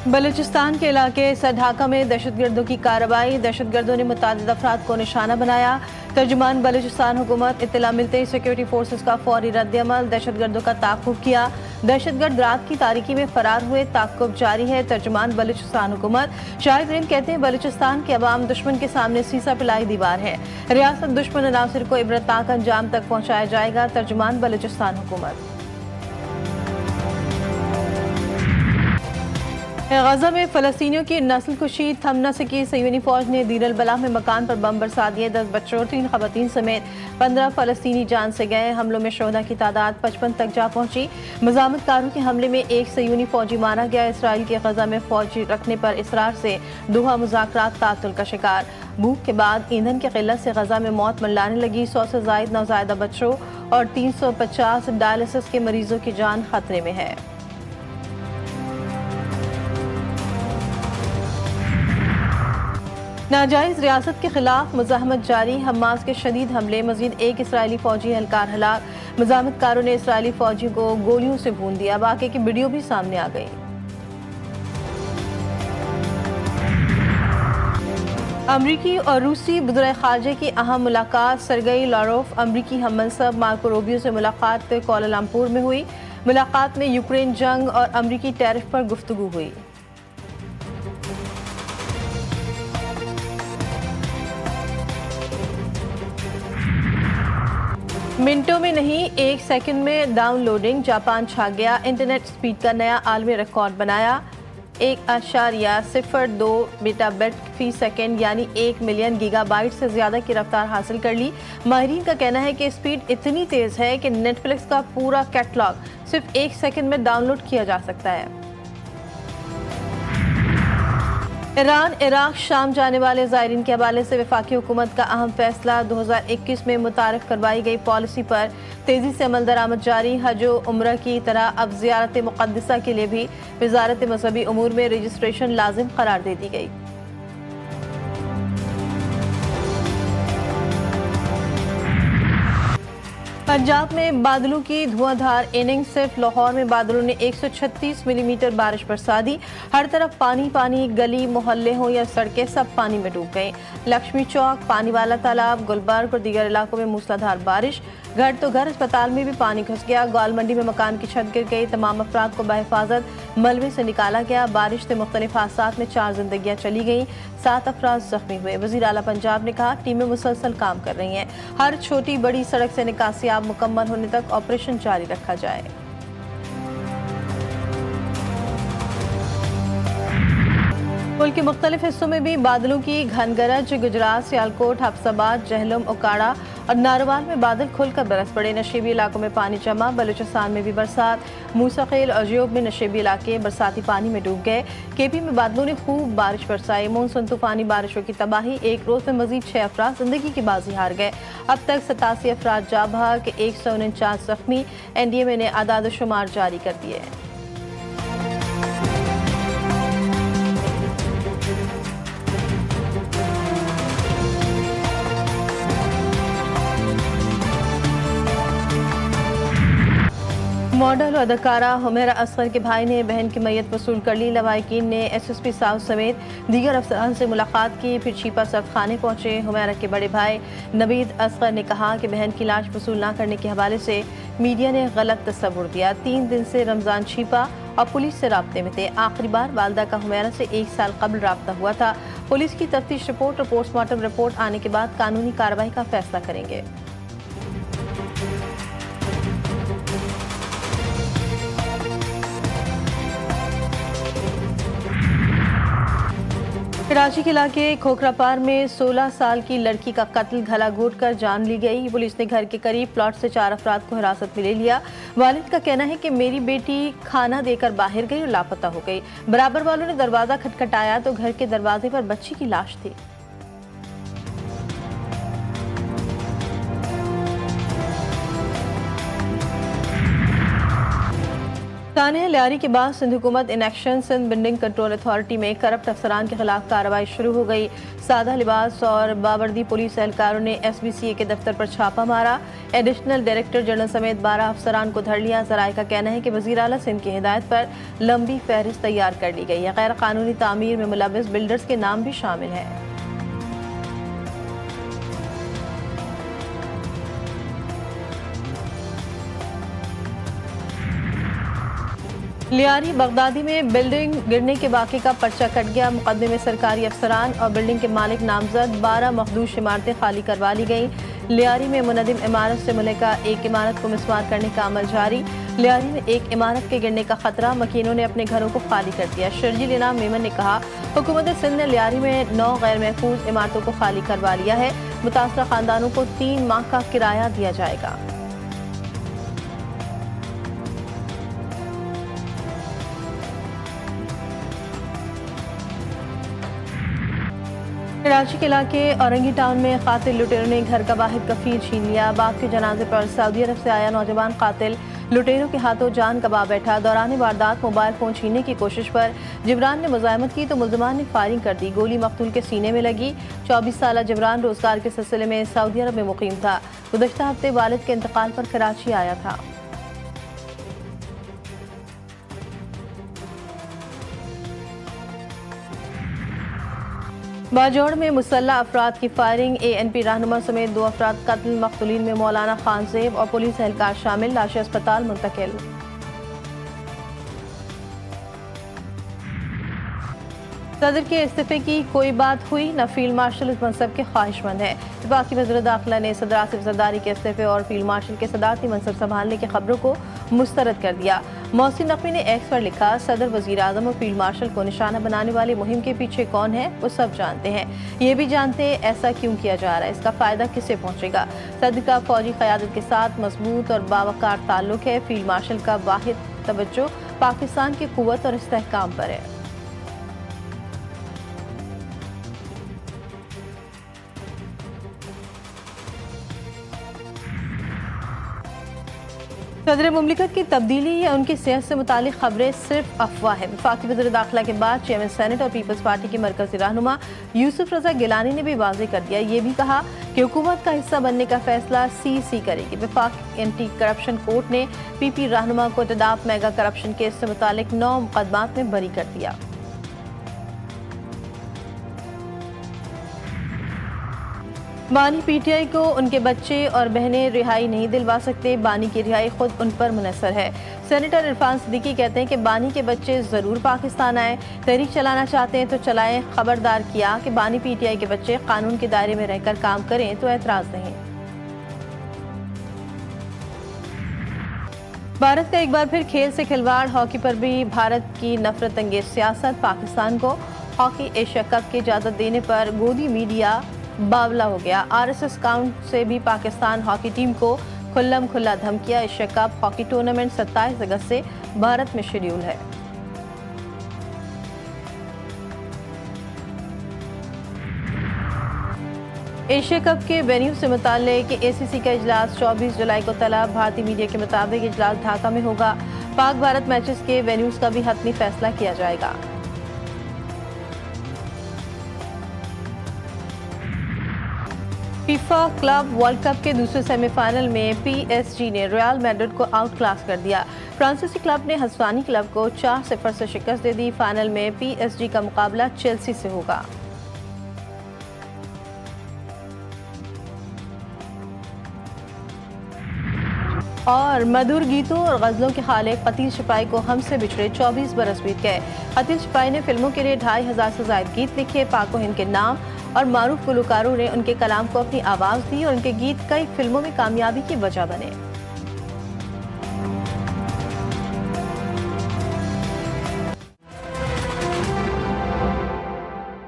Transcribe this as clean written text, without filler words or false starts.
बलूचिस्तान के इलाके सरढाका में दहशतगर्दों की कार्रवाई। दहशतगर्दों ने मुतादिद अफराद को निशाना बनाया। तर्जुमान बलूचिस्तान हुकूमत इत्तला मिलते ही सिक्योरिटी फोर्सेस का फौरी रद्द-ए-अमल। दहशतगर्दों का ताक़ुब किया। दहशतगर्द रात की तारीकी में फरार हुए। ताक़ुब जारी है। तर्जुमान बलूचिस्तान हुकूमत शाहिद रिंद कहते हैं बलूचिस्तान के अवाम दुश्मन के सामने सीसा पिलाई दीवार है। रियासत दुश्मन अनासिर को इबरतनाक अंजाम तक पहुँचाया जाएगा। तर्जुमान बलूचिस्तान हुकूमत। गजा में फलस्तीनियों की नस्ल कुशी थम न सकी। सयूनी फौज ने दीर अल बलाह में मकान पर बम बरसा दिए। 10 बच्चों और 3 खवातीन समेत 15 फलस्तीनी जान से गए। हमलों में शोहदा की तादाद 55 तक जा पहुंची। मज़ामतकारों के हमले में एक सयूनी फौजी मारा गया। इसराइल के गजा में फौज रखने पर इसरार से दोहा मुज़ाकरात तातुल का शिकार। भूख के बाद ईंधन की किल्लत से गजा में मौत मंडलाने लगी। 100 से ज़ायद नौज़ायदा बच्चों और 350 डायलिसिस के मरीजों की जान खतरे में है। नाजायज रियासत के खिलाफ मुजाहमत जारी। हमास के शदीद हमले। मजीद एक इसराइली फौजी एहलकार हलाक। मुजाहमतकारों ने इसराइली फौजी को गोलियों से भून दिया। वाक़े की वीडियो भी सामने आ गई। अमरीकी और रूसी वज़ीर ख़ारिजा की अहम मुलाकात। सरगई लारोफ अमरीकी हम मनसब मार्को रूबियो से मुलाकात कोलालमपुर में हुई। मुलाकात में यूक्रेन जंग और अमरीकी टैरिफ पर गुफ्तगू हुई। मिनटों में नहीं 1 सेकंड में डाउनलोडिंग। जापान छा गया। इंटरनेट स्पीड का नया आलमी रिकॉर्ड बनाया। 1.02 मेगाबाइट फी सेकंड यानी 1 मिलियन गीगाबाइट से ज्यादा की रफ्तार हासिल कर ली। माहिरीन का कहना है कि स्पीड इतनी तेज है कि नेटफ्लिक्स का पूरा कैटलॉग सिर्फ 1 सेकंड में डाउनलोड किया जा सकता है। ईरान इराक शाम जाने वाले ज़ायरीन के हवाले से वफाकी हुकूमत का अहम फैसला। 2021 में मुतारिफ करवाई गई पॉलिसी पर तेजी से अमल दरामद जारी। हज व उम्रा की तरह अब ज़ियारत मुक़द्दसा के लिए भी वज़ारत मज़हबी उमूर में रजिस्ट्रेशन लाजिम करार दे दी गई। पंजाब में बादलों की धुआंधार इनिंग। सिर्फ लाहौर में बादलों ने 136 मिलीमीटर बारिश बरसा दी। हर तरफ पानी पानी। गली मोहल्ले हो या सड़कें सब पानी में डूब गए। लक्ष्मी चौक, पानी वाला तालाब, गुलबर्ग और दीगर इलाकों में मूसलाधार बारिश। घर तो घर, अस्पताल में भी पानी घुस गया। ग्वाल मंडी में मकान की छत गिर गई। तमाम अफराद को बहिफाजत मलबे से निकाला गया। बारिश से मुख्तलिफ हादसात में 4 जिंदगियां चली गईं। 7 अफराद जख्मी हुए। वज़ीर आला पंजाब ने कहा टीमें मुसलसल काम कर रही हैं। हर छोटी बड़ी सड़क से निकासी मुकम्मल होने तक ऑपरेशन जारी रखा जाए। मुल्क के मुख्तलिफ हिस्सों में भी बादलों की घनगरज। गुजरात, सियालकोट, हफ्साबाद, जहलम, ओकाड़ा और नारवाल में बादल खुलकर बरस पड़े। नशेबी इलाकों में पानी जमा। बलूचिस्तान में भी बरसात। मूसाखेल और ज्योब में नशेबी इलाके बरसाती पानी में डूब गए। केपी में बादलों ने खूब बारिश बरसाई। मानसून तूफानी बारिशों की तबाही। एक रोज में मजीद 6 अफराद जिंदगी की बाजी हार गए। अब तक 87 अफराद जा बहक, 149 जख्मी। NDMA ने आदाद शुमार जारी कर दिए। मॉडल और अदाकारा हुमैरा असगर के भाई ने बहन की मैयत वसूल कर ली। लवाहिकीन ने SSP साउथ समेत दीगर अफसरान से मुलाकात की। फिर छिपा सर्द खाने पहुंचे। हुमैरा के बड़े भाई नवीद असगर ने कहा कि बहन की लाश वसूल न करने के हवाले से मीडिया ने गलत तस्वुर दिया। 3 दिन से रमजान छिपा और पुलिस से राब्ते में थे। आखिरी बार वालदा का हुमैरा से 1 साल कबल राब्ता हुआ था। पुलिस की तफ्तीश रिपोर्ट और पोस्टमार्टम रिपोर्ट आने के बाद कानूनी कार्रवाई का फैसला करेंगे। कराची के इलाके खोखरापार में 16 साल की लड़की का कत्ल गला घोट कर जान ली गई। पुलिस ने घर के करीब प्लॉट से 4 अफराद को हिरासत में ले लिया। वालिद का कहना है कि मेरी बेटी खाना देकर बाहर गई और लापता हो गई। बराबर वालों ने दरवाजा खटखटाया तो घर के दरवाजे पर बच्ची की लाश थी। ताने लियारी के बाद सिंध हुकूमत in action Sindh building control authority में करप्ट अफसरान के खिलाफ कार्रवाई शुरू हो गई। सादा लिबास और बावर्दी पुलिस एहलकारों ने SBCA के दफ्तर पर छापा मारा। एडिशनल डायरेक्टर जनरल समेत 12 अफसरान को धर लिया। जराये का कहना है कि वज़ीर आला सिंध की हिदायत पर लंबी फहरिस्त तैयार कर ली गई है। गैर कानूनी तामीर में मुलव्विस बिल्डर्स के नाम भी शामिल हैं। लियारी बगदादी में बिल्डिंग गिरने के वाक़े का पर्चा कट गया। मुकदमे में सरकारी अफसरान और बिल्डिंग के मालिक नामजद 12 मखदूश इमारतें खाली करवा ली गई। लियारी में मुनदिम इमारत से मुल्का एक इमारत को मिसमार करने का अमल जारी। लियारी में एक इमारत के गिरने का खतरा, मकीनों ने अपने घरों को खाली कर दिया। शर्जील इनाम मेमन ने कहा, हुकूमत सिंध ने लियारी में 9 गैर महफूज इमारतों को खाली करवा लिया है। मुतासरा खानदानों को 3 माह का किराया दिया जाएगा। कराची के इलाके औरंगी टाउन में कातिल लुटेरों ने घर का वाहिद कफील छीन लिया। बाप के जनाजे पर सऊदी अरब से आया नौजवान कातिल लुटेरों के हाथों जान गंवा बैठा। दौरान वारदात मोबाइल फोन छीनने की कोशिश पर जिब्रान ने मुजाहिमत की तो मुल्ज़िमान ने फायरिंग कर दी। गोली मकतूल के सीने में लगी। 24 साला जिब्रान रोजगार के सिलसिले में सऊदी अरब में मुकीम था। गुज़श्ता हफ्ते वालिद के इंतकाल पर कराची आया था। बाजौड़ में मुसल्लह अफराद की फायरिंग, ANP रहनुमा समेत 2 अफराद कत्ल। मकतूलीन में मौलाना खान ज़ेब और पुलिस एहलकार शामिल। लाशें अस्पताल मुंतकिल। सदर के इस्तीफे की कोई बात हुई न। फील्ड मार्शल इस मनसब के ख्वाहिशमंद है। वफाकी वज़ीर दाखिला ने सदर आसिफ जरदारी के इस्तीफे और फील्ड मार्शल के सदारती मनसब संभालने की खबरों को मुस्तरद कर दिया। मोहसिन नकवी ने एक्स पर लिखा, सदर, वज़ीर आज़म और फील्ड मार्शल को निशाना बनाने वाली मुहिम के पीछे कौन है वो सब जानते हैं। ये भी जानते हैं ऐसा क्यों किया जा रहा है, इसका फ़ायदा किसे पहुँचेगा। सदर का फौजी क़यादत के साथ मजबूत और बावकार ताल्लुक है। फील्ड मार्शल का वाहिद तवज्जो पाकिस्तान की क़ुव्वत और इस्तेहकाम पर है। सदर मुमलिकत की तब्दीली या उनकी सेहत से मुतालिक खबरें सिर्फ अफवाह है। वफाकी वज़ीर दाखिला के बाद चेयरमैन सेनेट और पीपल्स पार्टी के मरकज़ी रहनुमा यूसुफ रज़ा गिलानी ने भी वाज़ेह कर दिया। ये भी कहा कि हुकूमत का हिस्सा बनने का फैसला CC करेगी। वफाक एंटी करप्शन कोर्ट ने PP रहनुमा को तदाब मेगा करप्शन केस से मुतालिक 9 मुकदमात में बरी कर दिया। बानी PTI को उनके बच्चे और बहनें रिहाई नहीं दिलवा सकते। बानी की रिहाई खुद उन पर मुनहसर है। सेनेटर इरफान सिद्दीकी कहते हैं कि बानी के बच्चे ज़रूर पाकिस्तान आए। तहरीक चलाना चाहते हैं तो चलाएं। खबरदार किया कि बानी PTI के बच्चे कानून के दायरे में रहकर काम करें तो एतराज़ नहीं। भारत का एक बार फिर खेल से खिलवाड़। हॉकी पर भी भारत की नफरत अंगेज सियासत। पाकिस्तान को हॉकी एशिया कप की इजाज़त देने पर गोदी मीडिया बावला हो गया। RSS अकाउंट से भी पाकिस्तान हॉकी टीम को खुल्लम खुल्ला धमकिया। एशिया कप हॉकी टूर्नामेंट 27 अगस्त से भारत में शेड्यूल है। एशिया कप के वेन्यू से मुताल्लिक ACC का इजलास 24 जुलाई को तलब। भारतीय मीडिया के मुताबिक इजलास ढाका में होगा। पाक भारत मैचेस के वेन्यूज का भी हतमी फैसला किया जाएगा। फीफा क्लब वर्ल्ड कप के दूसरे सेमीफाइनल में PSG ने रियल मैड्रिड को आउट क्लास कर दिया। फ्रांसीसी क्लब ने हस्वानी क्लब को 4-0 से शिकस्त दे दी। फाइनल में PSG का मुकाबला चेल्सी से होगा। और मधुर गीतों और गज़लों के खालिक कतील शिपाई को हमसे बिछड़े 24 बरस बीत गए। कतील शिपाई ने फिल्मों के लिए 2500 से ज़ायद गीत लिखे। पाक व हिंद के नाम और मारूफ गुलकारों ने उनके कलाम को अपनी आवाज़ दी और उनके गीत कई फिल्मों में कामयाबी की वजह बने।